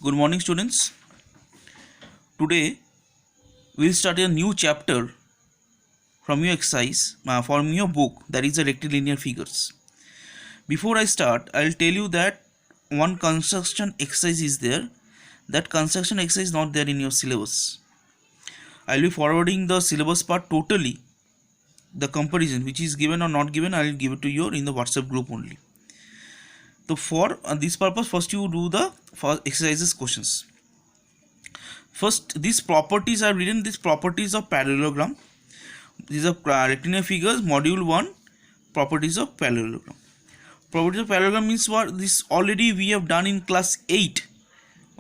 Good morning, students. Today we'll start a new chapter from your exercise, from your book, that is the rectilinear figures. Before I start, I'll tell you that one construction exercise is there. That construction exercise is not there in your syllabus. I'll be forwarding the syllabus part totally. The comparison which is given or not given, I'll give it to you in the WhatsApp group only. So for this purpose, first you do the first exercises questions. First, these properties are written. These properties of parallelogram. These are rectilinear figures. Module 1. Properties of parallelogram. Properties of parallelogram means what? This already we have done in class 8.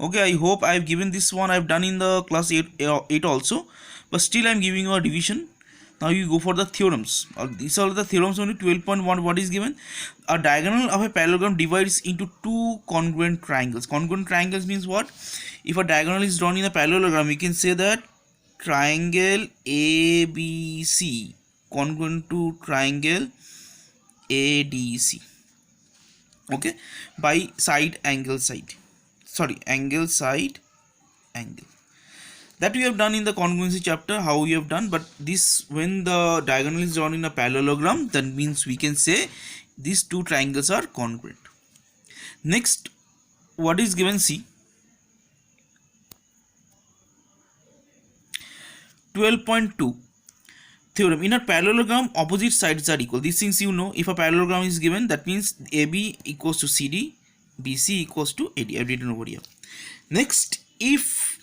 Okay, I hope I have given this one. I have done in the class 8 also. But still I am giving you a division. Now you go for the theorems. These are the theorems only. 12.1. What is given? A diagonal of a parallelogram divides into two congruent triangles. Congruent triangles means what? If a diagonal is drawn in a parallelogram, we can say that triangle ABC congruent to triangle ADC. Okay, by side angle side. Sorry, angle side angle. That we have done in the congruency chapter, how we have done. But this, when the diagonal is drawn in a parallelogram, that means we can say these two triangles are congruent. Next, what is given? See, 12.2 theorem. In a parallelogram, opposite sides are equal. These things you know. If a parallelogram is given, that means AB equals to CD, BC equals to AD. I've written over here. Next, if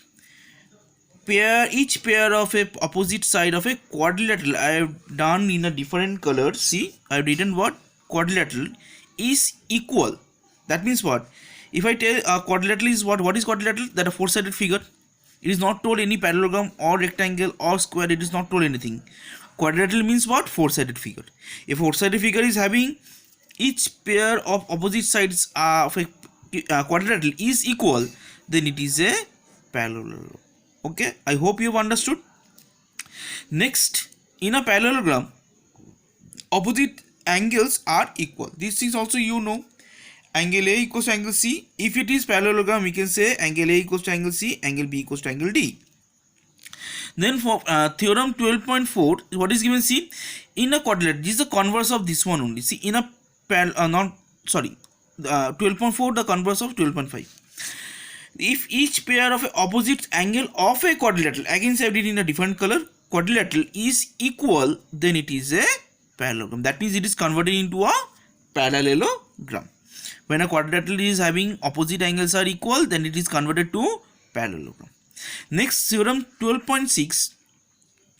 each pair of a opposite side of a quadrilateral, I have done in a different color. See, I have written what? Quadrilateral is equal. That means what? If I tell quadrilateral is what is quadrilateral? That a four-sided figure. It is not told any parallelogram or rectangle or square. It is not told anything. Quadrilateral means what? Four-sided figure. If four-sided figure is having each pair of opposite sides of a quadrilateral is equal, then it is a parallelogram. Okay, I hope you have understood. Next, in a parallelogram, opposite angles are equal. This is also you know. Angle A equals to angle C. If it is parallelogram, we can say angle A equals to angle C, angle B equals to angle D. Then for theorem 12.4, what is given? See, in a quadrilateral, this is the converse of this one only. See, in a 12.4, the converse of 12.5. If each pair of opposite angle of a quadrilateral, again I did in a different color, quadrilateral is equal, then it is a parallelogram. That means it is converted into a parallelogram. When a quadrilateral is having opposite angles are equal, then it is converted to parallelogram. Next, theorem 12.6.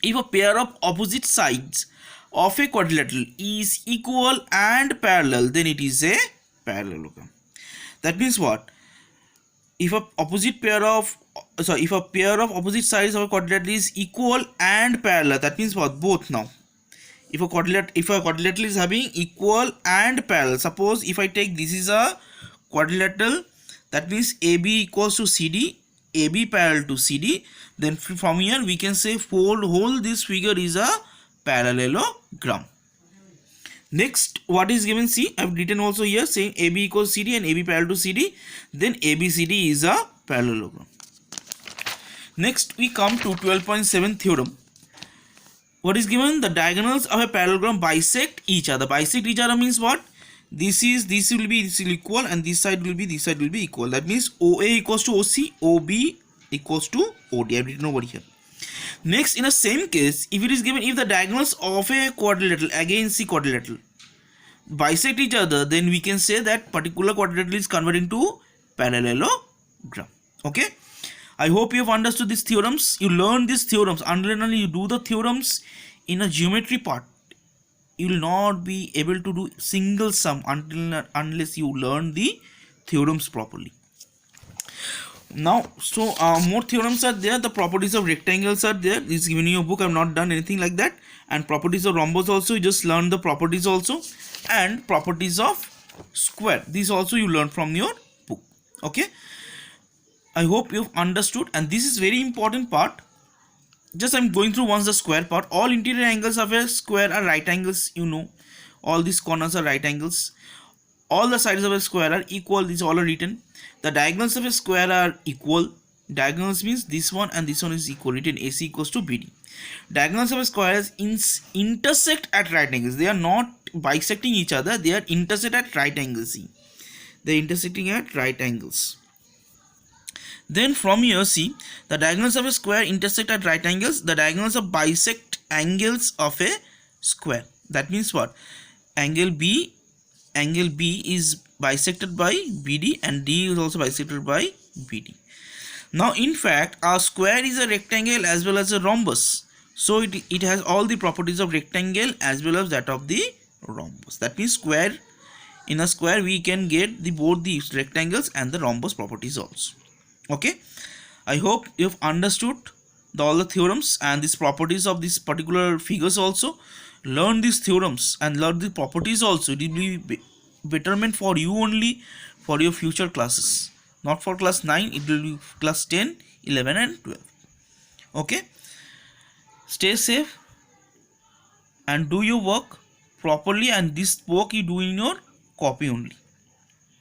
If a pair of opposite sides of a quadrilateral is equal and parallel, then it is a parallelogram. That means what? If a pair of opposite sides of a quadrilateral is equal and parallel, that means what? Both. Now if a quadrilateral is having equal and parallel, suppose if I take this is a quadrilateral, that means AB equals to CD, AB parallel to CD, then from here we can say whole this figure is a parallelogram. Next, what is given? See, I have written also here saying AB equals CD and AB parallel to CD, then ABCD is a parallelogram. Next, we come to 12.7 theorem. What is given? The diagonals of a parallelogram bisect each other. Bisect each other means what? This will be equal, and this side will be equal. That means OA equals to OC, OB equals to OD. I have written over here. Next, in the same case, if it is given, if the diagonals of a quadrilateral, again see quadrilateral, bisect each other, then we can say that particular quadrilateral is converted into parallelogram. Okay, I hope you have understood these theorems. You learn these theorems. Until you do the theorems in a geometry part, you will not be able to do single sum unless you learn the theorems properly. Now, so more theorems are there. The properties of rectangles are there. This is given in your book. I have not done anything like that. And properties of rhombus also, you just learn the properties also. And properties of square, these also you learn from your book. Okay, I hope you've understood. And this is very important part. Just I'm going through once the square part. All interior angles of a square are right angles, you know. All these corners are right angles. all the sides of a square are equal. These all are written. The diagonals of a square are equal. Diagonals means this one and this one is equal. Written AC equals to BD. Diagonals of a square intersect at right angles. They are not bisecting each other. They are intersect at right angles. See, they are intersecting at right angles. Then from here, see, the diagonals of a square intersect at right angles. The diagonals of bisect angles of a square. That means what? Angle B is bisected by BD and D is also bisected by BD. Now in fact, our square is a rectangle as well as a rhombus. So it has all the properties of rectangle as well as that of the rhombus. That means in a square we can get both the rectangles and the rhombus properties also. Okay, I hope you've understood all the theorems and these properties of these particular figures also. Learn these theorems and learn the properties also. It will be betterment for you only for your future classes, not for class 9. It will be class 10, 11 and 12. Okay, stay safe and do your work properly, and this work you do in your copy only.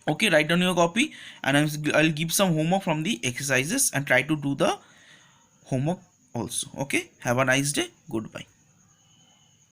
Okay, write down your copy and I'll give some homework from the exercises and try to do the homework also. Okay, have a nice day. Goodbye.